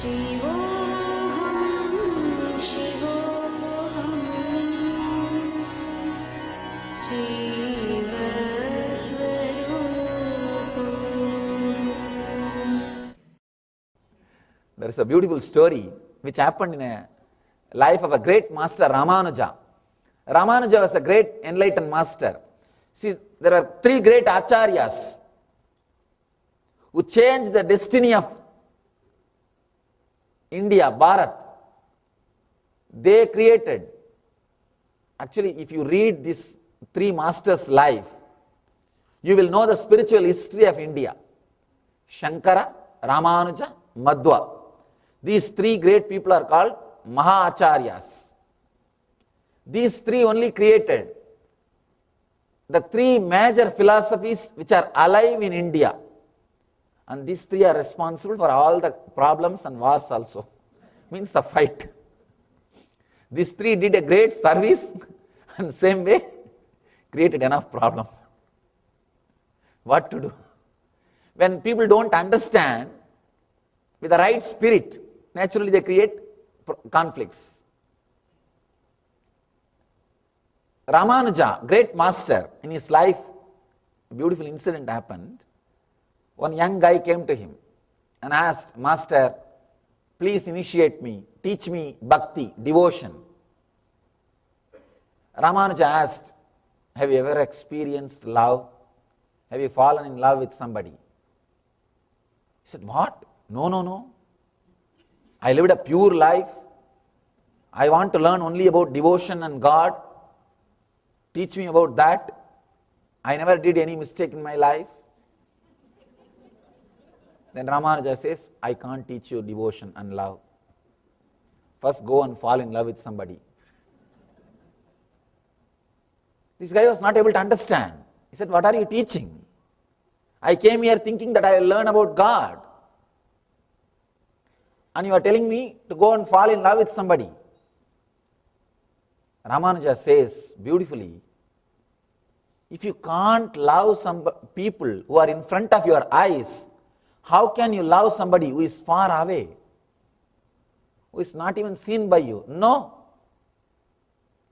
शिवोऽहं शिवोऽहं शिवस्वरूपम्. There is a beautiful story which happened in a life of a great master, Ramanuja. Ramanuja was a great enlightened master. See, there are three great acharyas who changed the destiny of India, Bharat. They created, actually if you read these three masters' life, you will know the spiritual history of India. Shankara, Ramanuja, Madhva. These three great people are called Mahacharyas. These three only created the three major philosophies which are alive in India. And these three are responsible for all the problems and wars also. Means the fight. These three did a great service and same way created enough problem. What to do? When people don't understand with the right spirit, naturally they create conflicts. Ramanuja, great master, in his life, a beautiful incident happened. One young guy came to him and asked, Master, please initiate me, teach me bhakti, devotion. Ramanuja asked, have you ever experienced love? Have you fallen in love with somebody? He said, what? No. I lived a pure life. I want to learn only about devotion and God. Teach me about that. I never did any mistake in my life. Then Ramanuja says, I can't teach you devotion and love. First go and fall in love with somebody. This guy was not able to understand. He said, what are you teaching? I came here thinking that I will learn about God. And you are telling me to go and fall in love with somebody. Ramanuja says beautifully, if you can't love some people who are in front of your eyes, how can you love somebody who is far away, who is not even seen by you? No,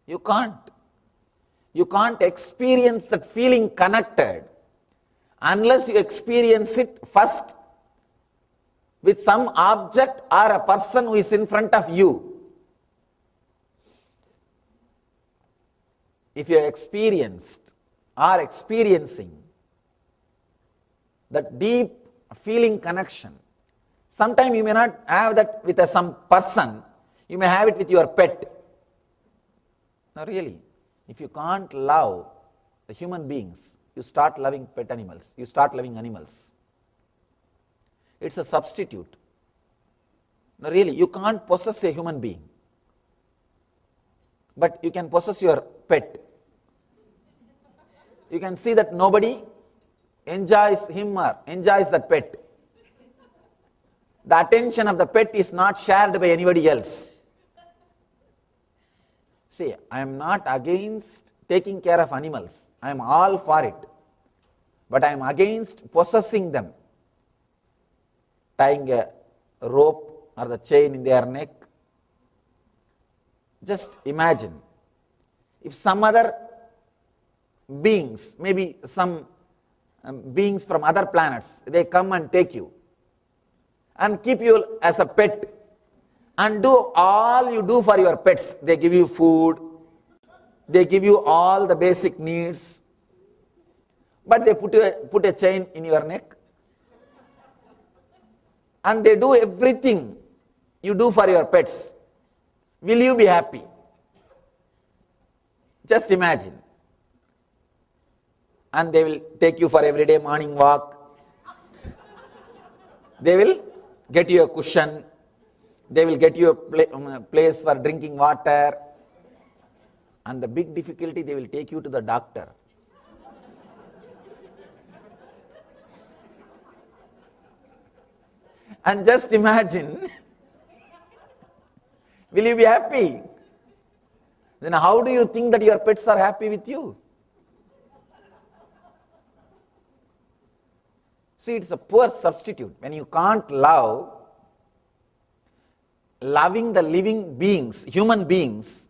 you can't. You can't experience that feeling connected unless you experience it first with some object or a person who is in front of you. If you experienced or experiencing that deep feeling connection, sometimes you may not have that with some person, you may have it with your pet. No, really, if you can't love the human beings, you start loving pet animals, you start loving animals. It's a substitute. No, really, you can't possess a human being, but you can possess your pet. You can see that nobody enjoys him or enjoys that pet. The attention of the pet is not shared by anybody else. See, I am not against taking care of animals. I am all for it. But I am against possessing them. Tying a rope or the chain in their neck. Just imagine, if some other beings, maybe some beings from other planets, they come and take you and keep you as a pet and do all you do for your pets. They give you food, they give you all the basic needs, but they put a chain in your neck and they do everything you do for your pets. Will you be happy? Just imagine. And they will take you for everyday morning walk. They will get you a cushion. They will get you a place for drinking water. And the big difficulty, they will take you to the doctor. And just imagine, will you be happy? Then how do you think that your pets are happy with you? See, it's a poor substitute. When you can't love, loving the living beings, human beings,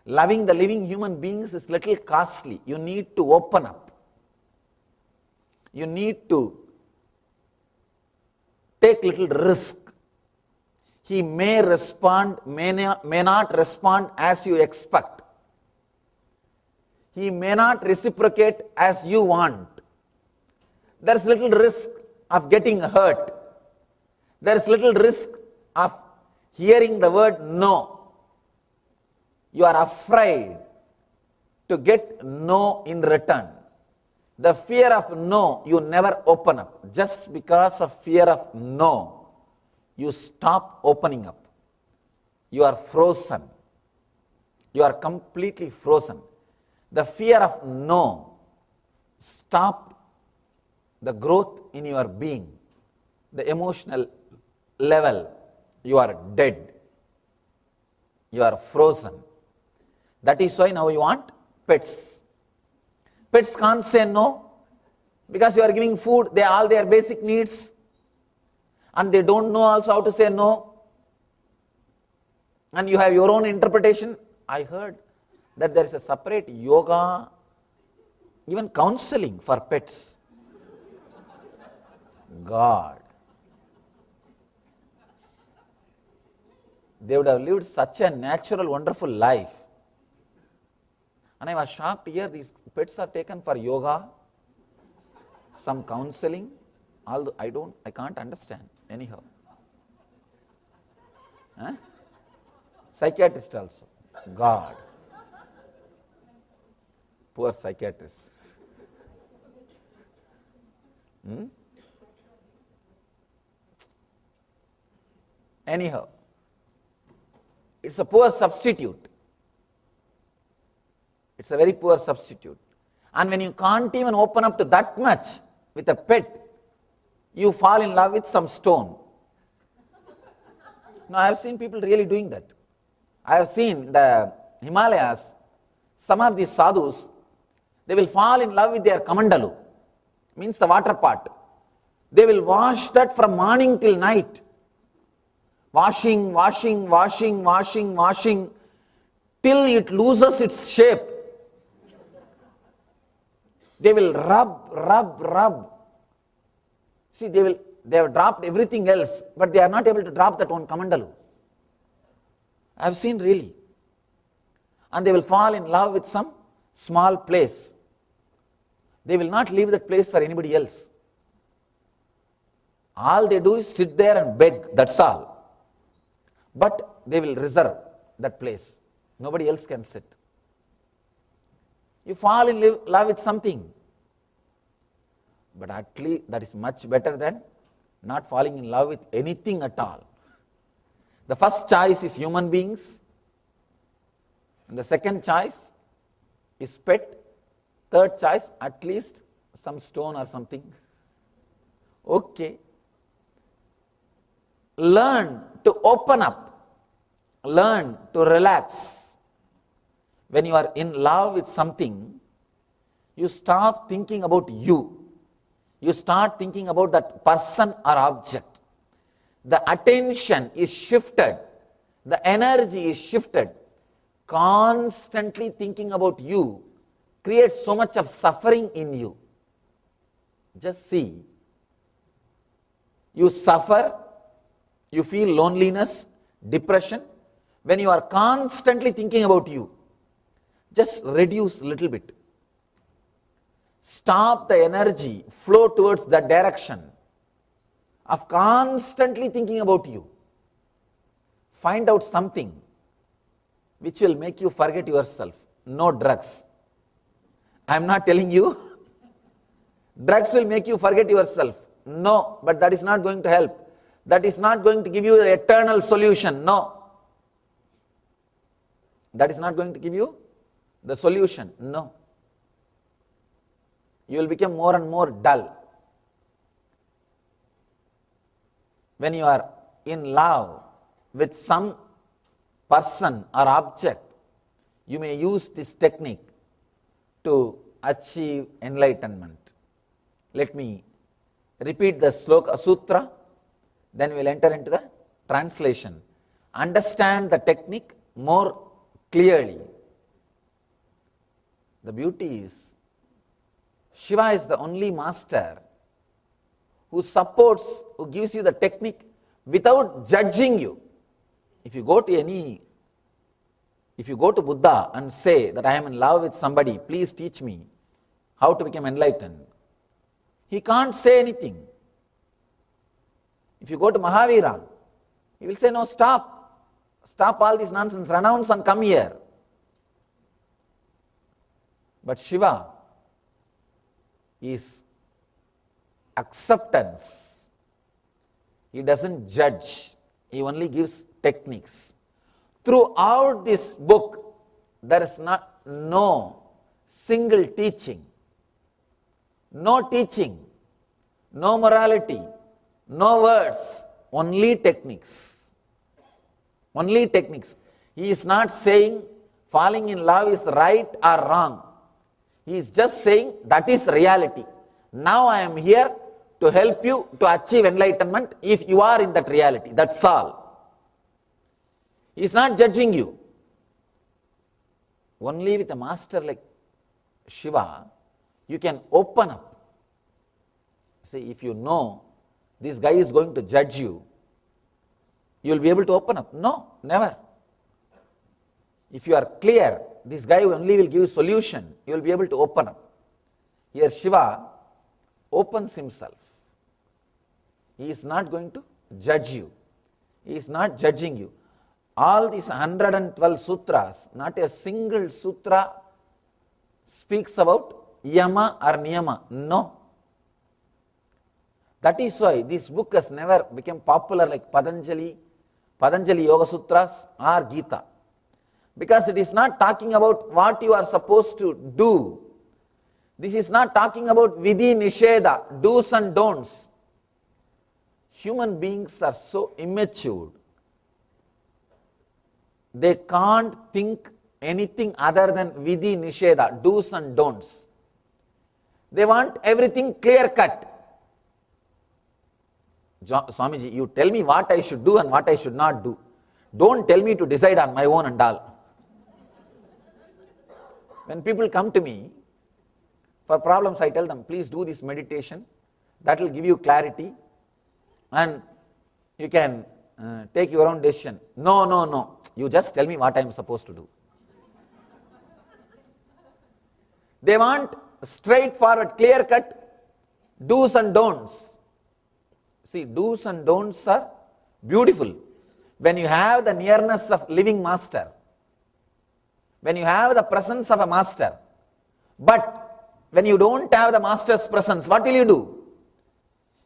loving the living human beings is little costly. You need to open up. You need to take little risk. He may respond, may not respond as you expect. He may not reciprocate as you want. There is little risk of getting hurt. There is little risk of hearing the word no. You are afraid to get no in return. The fear of no, you never open up. Just because of fear of no, you stop opening up. You are frozen. You are completely frozen. The fear of no stopped the growth in your being, the emotional level. You are dead. You are frozen. That is why now you want pets. Pets can't say no because you are giving food, all their basic needs, and they don't know also how to say no. And you have your own interpretation. I heard that there is a separate yoga, even counseling for pets. God. They would have lived such a natural, wonderful life. And I was shocked to hear these pets are taken for yoga, some counseling. Although I can't understand anyhow. Psychiatrist also. God. Poor psychiatrist. Anyhow, it's a poor substitute. It's a very poor substitute. And when you can't even open up to that much with a pet, you fall in love with some stone. Now, I have seen people really doing that. I have seen the Himalayas, some of these sadhus, they will fall in love with their kamandalu, means the water pot. They will wash that from morning till night. Washing, till it loses its shape. They will rub. See, they have dropped everything else, but they are not able to drop that one kamandalu. I have seen really. And they will fall in love with some small place. They will not leave that place for anybody else. All they do is sit there and beg, that's all. But they will reserve that place. Nobody else can sit. You fall in love with something. But at least that is much better than not falling in love with anything at all. The first choice is human beings. And the second choice is pet. Third choice, at least some stone or something. Okay. Learn to open up. Learn to relax. When you are in love with something, you stop thinking about you. You start thinking about that person or object. The attention is shifted. The energy is shifted. Constantly thinking about you creates so much of suffering in you. Just see. You suffer, you feel loneliness, depression, when you are constantly thinking about you. Just reduce a little bit. Stop the energy, flow towards that direction of constantly thinking about you. Find out something which will make you forget yourself. No drugs. I am not telling you. Drugs will make you forget yourself. No, but that is not going to help. That is not going to give you the eternal solution. No. That is not going to give you the solution. No. You will become more and more dull. When you are in love with some person or object, you may use this technique to achieve enlightenment. Let me repeat the sloka sutra, then we will enter into the translation. understand the technique more clearly. The beauty is, Shiva is the only master who supports, who gives you the technique without judging you. If you go to Buddha and say that I am in love with somebody, please teach me how to become enlightened, he can't say anything. If you go to Mahavira, he will say, no, stop all this nonsense, renounce and come here. But Shiva is acceptance. He doesn't judge, he only gives techniques. Throughout this book, there is no single teaching, no morality, no words, only techniques. Only techniques. He is not saying falling in love is right or wrong. He is just saying that is reality. Now I am here to help you to achieve enlightenment if you are in that reality. That's all. He is not judging you. Only with a master like Shiva, you can open up. See, if you know this guy is going to judge you, you will be able to open up. No, never. If you are clear, this guy only will give you solution, you will be able to open up. Here Shiva opens himself. He is not going to judge you. He is not judging you. All these 112 sutras, not a single sutra speaks about yama or niyama. No. That is why this book has never become popular like Patanjali Yoga Sutras or Gita. Because it is not talking about what you are supposed to do. This is not talking about vidhi nisheda, do's and don'ts. Human beings are so immature. They can't think anything other than vidhi nisheda, do's and don'ts. They want everything clear cut. Swamiji, you tell me what I should do and what I should not do. Don't tell me to decide on my own and all. When people come to me for problems, I tell them, please do this meditation. That will give you clarity and you can take your own decision. No. You just tell me what I am supposed to do. They want straightforward, clear cut do's and don'ts. See, do's and don'ts are beautiful when you have the nearness of living master, when you have the presence of a master. But when you don't have the master's presence, what will you do?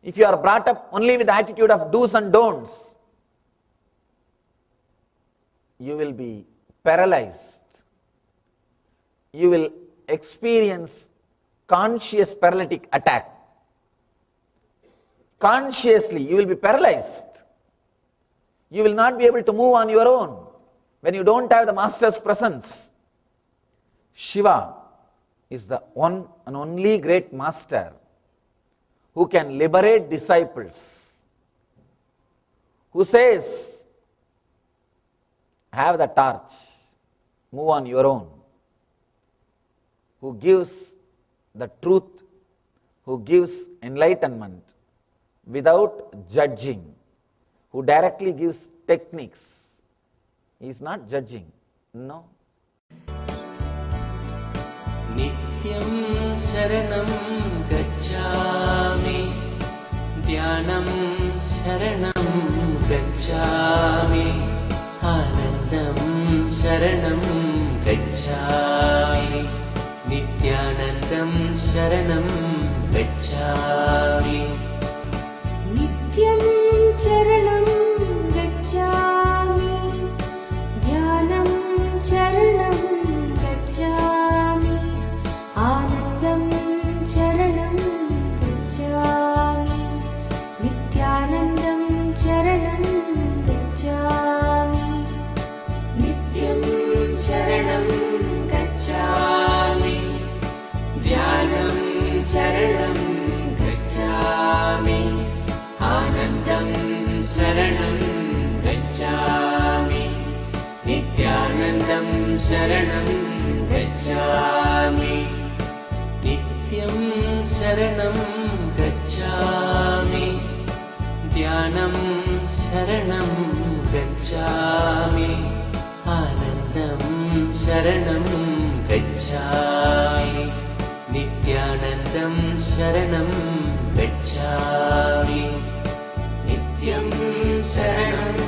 If you are brought up only with the attitude of do's and don'ts, you will be paralyzed. You will experience conscious paralytic attack. Consciously, you will be paralyzed. You will not be able to move on your own when you don't have the master's presence. Shiva is the one and only great master who can liberate disciples, who says, have the torch, move on your own, who gives the truth, who gives enlightenment without judging, who directly gives techniques. He is not judging. No. Nityam Sharanam Gacchami, Dhyanam Sharanam Gacchami, Anandam Sharanam Gacchami, Nityanandam Sharanam Gacchami. Nityam Charanam Gacchami, Dhyanam Charanam Gacchami, Anandam Charanam Gacchami, Nityanandam Charanam Gacchami. Nityam Charanam Gacchami, Dhyanam Charanam Gacchami. आनन्दं शरणं गच्छामि नित्यं शरणं गच्छामि ध्यानं शरणं गच्छामि आनन्दं शरणं गच्छामि नित्यानन्दं शरणं गच्छामि नित्यं शरणं